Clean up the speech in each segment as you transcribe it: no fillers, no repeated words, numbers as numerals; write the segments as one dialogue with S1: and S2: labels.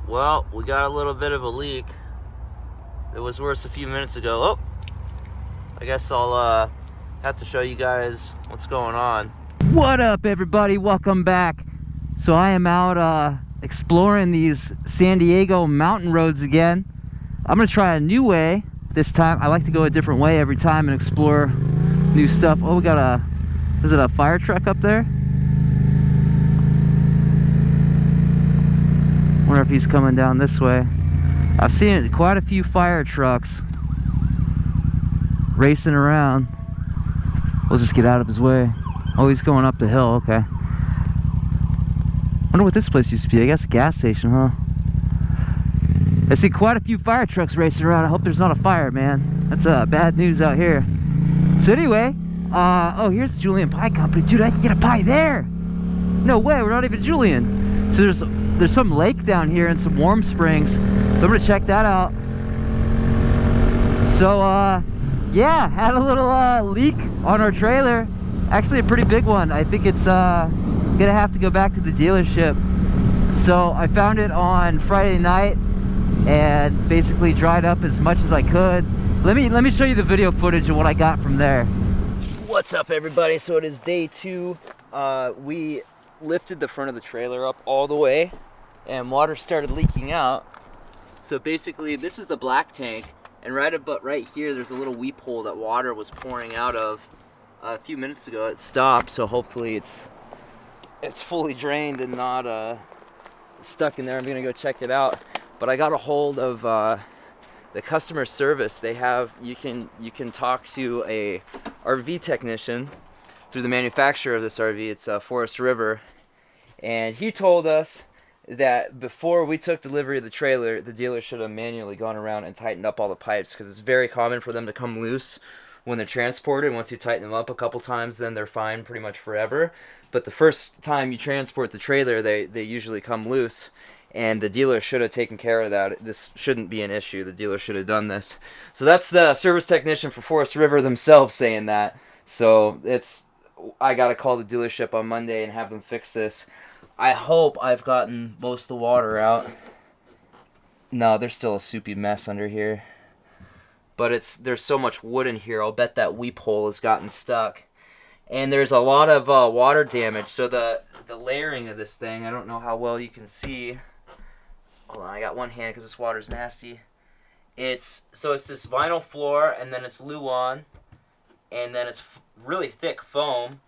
S1: Well, we got a little bit of a leak. It was worse a few minutes ago. Oh, I guess I'll have to show you guys what's going on. What up, everybody? Welcome back. So I am out exploring these San Diego mountain roads again. I'm gonna try a new way this time. I like to go a different way every time and explore new stuff. Oh, we got is it a fire truck up there? Wonder if he's coming down this way. I've seen quite a few fire trucks racing around. We'll just get out of his way. Oh, he's going up the hill. Okay. Wonder what this place used to be. I guess a gas station, huh? I see quite a few fire trucks racing around. I hope there's not a fire, man. That's bad news out here. So anyway, oh, here's the Julian Pie Company. Dude, I can get a pie there. No way, we're not even Julian. So there's some lake down here and some warm springs. So I'm gonna check that out. So yeah, had a little leak on our trailer. Actually a pretty big one. I think it's gonna have to go back to the dealership. So I found it on Friday night and basically dried up as much as I could. Let me show you the video footage of what I got from there. What's up, everybody? So it is day 2. We lifted the front of the trailer up all the way and water started leaking out. So basically this is the black tank, and right here there's a little weep hole that water was pouring out of a few minutes ago. It stopped, so hopefully it's fully drained and not stuck in there. I'm gonna go check it out. But I got a hold of the customer service. They have, you can talk to a RV technician through the manufacturer of this RV. It's Forest River, and he told us that before we took delivery of the trailer, the dealer should have manually gone around and tightened up all the pipes, because it's very common for them to come loose when they're transported. Once you tighten them up a couple times, then they're fine pretty much forever. But the first time you transport the trailer, they usually come loose, and the dealer should have taken care of that. This shouldn't be an issue. The dealer should have done this. So that's the service technician for Forest River themselves saying that. So I gotta call the dealership on Monday and have them fix this. I hope I've gotten most of the water out. No, there's still a soupy mess under here. But there's so much wood in here, I'll bet that weep hole has gotten stuck. And there's a lot of water damage, so the layering of this thing, I don't know how well you can see. Hold on, I got one hand because this water's nasty. It's this vinyl floor, and then it's Luan, and then it's really thick foam,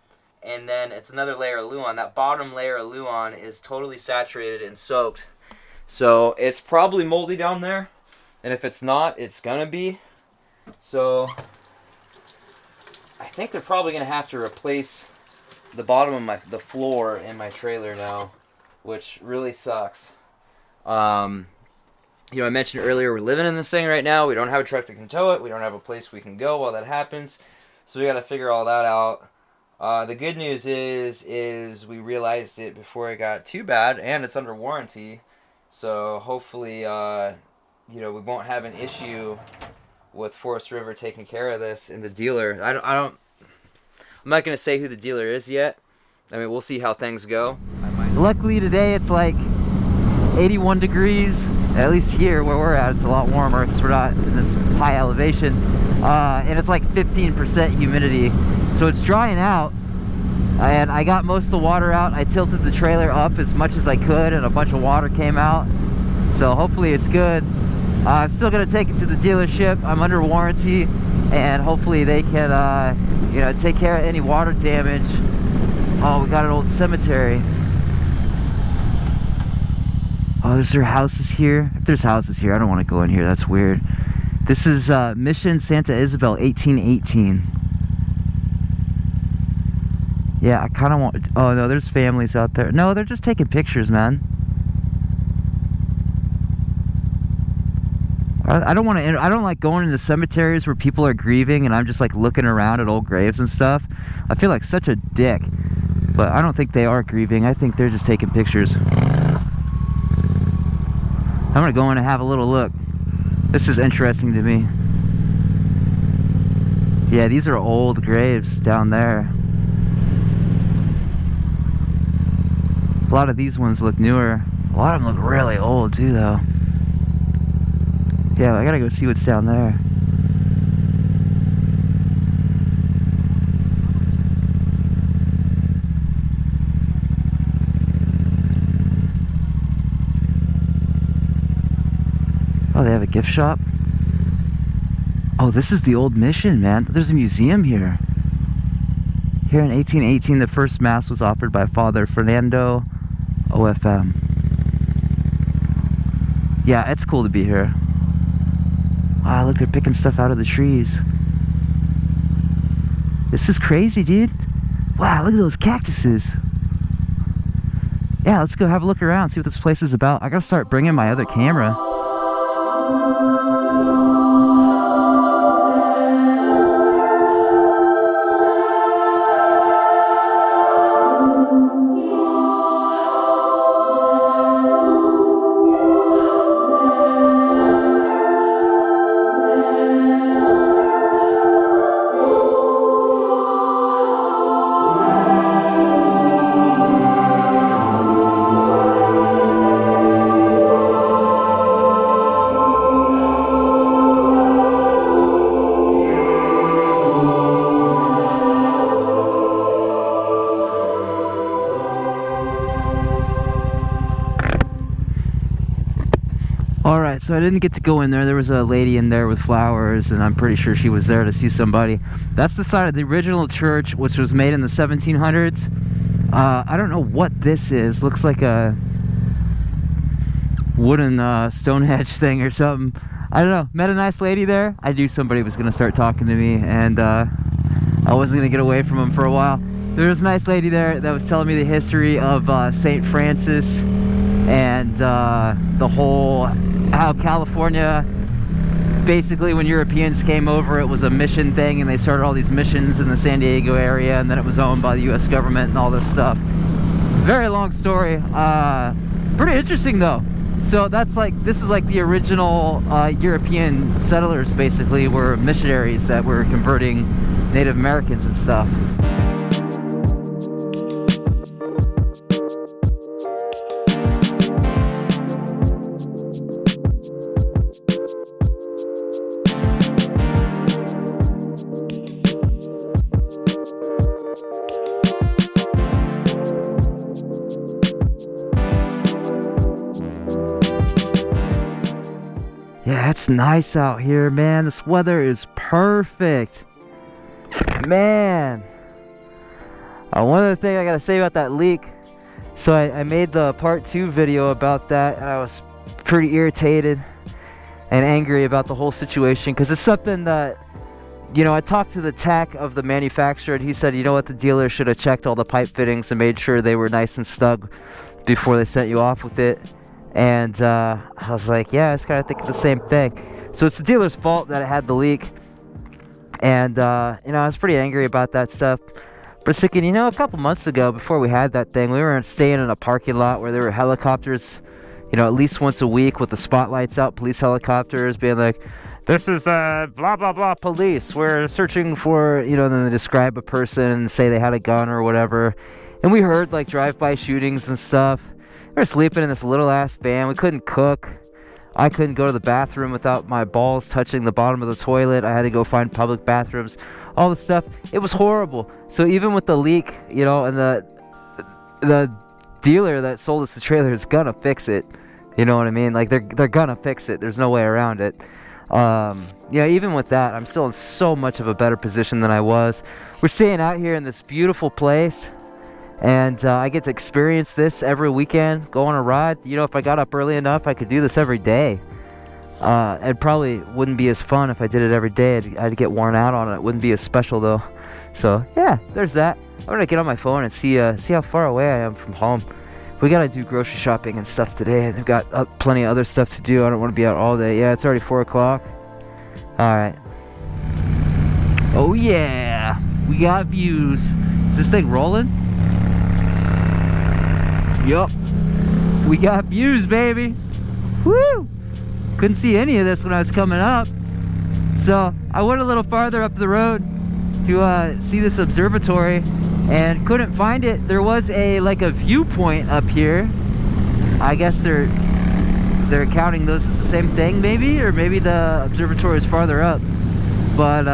S1: and then it's another layer of Luan. That bottom layer of Luan is totally saturated and soaked. So it's probably moldy down there, and if it's not, it's gonna be. So I think they're probably gonna have to replace the bottom of the floor in my trailer now, which really sucks. You know, I mentioned earlier we're living in this thing right now. We don't have a truck that can tow it. We don't have a place we can go while that happens. So we got to figure all that out. The good news is we realized it before it got too bad, and it's under warranty. So hopefully, you know, we won't have an issue with Forest River taking care of this, and the dealer. I'm not gonna say who the dealer is yet. I mean, we'll see how things go. Luckily today it's like 81 degrees. At least here where we're at, it's a lot warmer because we're not in this high elevation. And it's like 15% humidity. So it's drying out. And I got most of the water out. I tilted the trailer up as much as I could, and a bunch of water came out. So hopefully it's good. I'm still gonna take it to the dealership. I'm under warranty, and hopefully they can, you know, take care of any water damage. Oh, we got an old cemetery. Oh, there's their houses here. If there's houses here, I don't want to go in here. That's weird. This is Mission Santa Isabel, 1818. Yeah, I kind of want. Oh no, there's families out there. No, they're just taking pictures, man. I don't want to. I don't like going into cemeteries where people are grieving, and I'm just like looking around at old graves and stuff. I feel like such a dick. But I don't think they are grieving. I think they're just taking pictures. I'm gonna go in and have a little look. This is interesting to me. Yeah, these are old graves down there. A lot of these ones look newer. A A lot of them look really old too, though. Yeah, I gotta go see what's down there. Oh, they have a gift shop? Oh, this is the old mission, man. There's a museum here. Here in 1818, the first mass was offered by Father Fernando OFM. Yeah, it's cool to be here. Wow, look, they're picking stuff out of the trees. This is crazy, dude. Wow, look at those cactuses. Yeah, let's go have a look around, see what this place is about. I gotta start bringing my other camera. Alright, so I didn't get to go in there. There was a lady in there with flowers, and I'm pretty sure she was there to see somebody. That's the side of the original church, which was made in the 1700s. I don't know what this is. Looks like a wooden Stonehenge thing or something. I don't know. Met a nice lady there. I knew somebody was going to start talking to me, and I wasn't going to get away from them for a while. There was a nice lady there that was telling me the history of St. Francis and the whole... how California, basically when Europeans came over, it was a mission thing, and they started all these missions in the San Diego area, and then it was owned by the US government and all this stuff. Very long story. Pretty interesting though. So that's like, this is like the original European settlers, basically, were missionaries that were converting Native Americans and stuff. Yeah, it's nice out here, man. This weather is perfect. Man. One other thing I gotta say about that leak. So I made the part 2 video about that, and I was pretty irritated and angry about the whole situation, because it's something that, you know, I talked to the tech of the manufacturer, and he said, you know what, the dealer should have checked all the pipe fittings and made sure they were nice and snug before they sent you off with it. And I was like, yeah, I was kind of thinking the same thing. So it's the dealer's fault that it had the leak. And, you know, I was pretty angry about that stuff. But thinking, you know, a couple months ago, before we had that thing, we were staying in a parking lot where there were helicopters, you know, at least once a week with the spotlights out, police helicopters being like, this is blah, blah, blah police. We're searching for, you know, then they describe a person and say they had a gun or whatever. And we heard, like, drive-by shootings and stuff. We were sleeping in this little ass van. We couldn't cook. I couldn't go to the bathroom without my balls touching the bottom of the toilet. I had to go find public bathrooms. All this stuff. It was horrible. So even with the leak, you know, and the dealer that sold us the trailer is gonna fix it. You know what I mean? Like, they're gonna fix it. There's no way around it. Yeah, even with that, I'm still in so much of a better position than I was. We're staying out here in this beautiful place. And I get to experience this every weekend, go on a ride. You know, if I got up early enough, I could do this every day. It probably wouldn't be as fun if I did it every day. I'd get worn out on it. It wouldn't be as special, though. So, yeah, there's that. I'm going to get on my phone and see how far away I am from home. We got to do grocery shopping and stuff today. I've got plenty of other stuff to do. I don't want to be out all day. Yeah, it's already 4 o'clock. All right. Oh, yeah. We got views. Is this thing rolling? Yup, we got views, baby. Woo! Couldn't see any of this when I was coming up, so I went a little farther up the road to see this observatory, and couldn't find it. There was a viewpoint up here, I guess they're counting those as the same thing, maybe, or maybe the observatory is farther up. But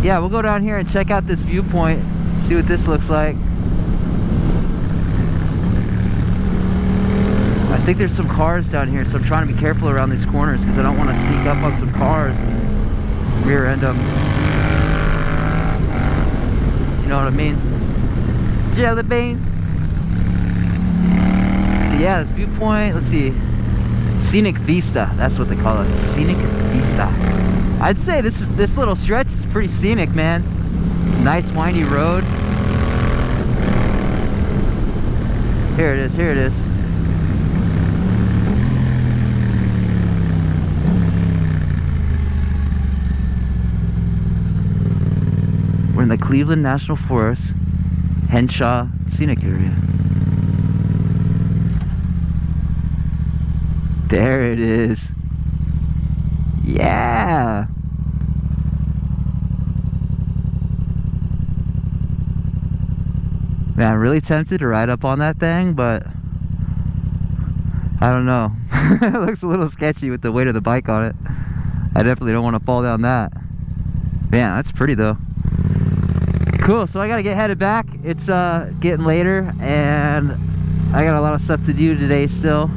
S1: yeah, we'll go down here and check out this viewpoint, see what this looks like. I think there's some cars down here, so I'm trying to be careful around these corners because I don't want to sneak up on some cars and rear end them. You know what I mean? Jelly bean. So yeah, this viewpoint, let's see. Scenic Vista, that's what they call it. Scenic Vista. I'd say this little stretch is pretty scenic, man. Nice windy road. Here it is, here it is. We're in the Cleveland National Forest, Henshaw Scenic Area. There it is. Yeah. Man, I'm really tempted to ride up on that thing, but I don't know. It looks a little sketchy with the weight of the bike on it. I definitely don't want to fall down that. Man, that's pretty though. Cool, so I gotta get headed back. It's getting later and I got a lot of stuff to do today still.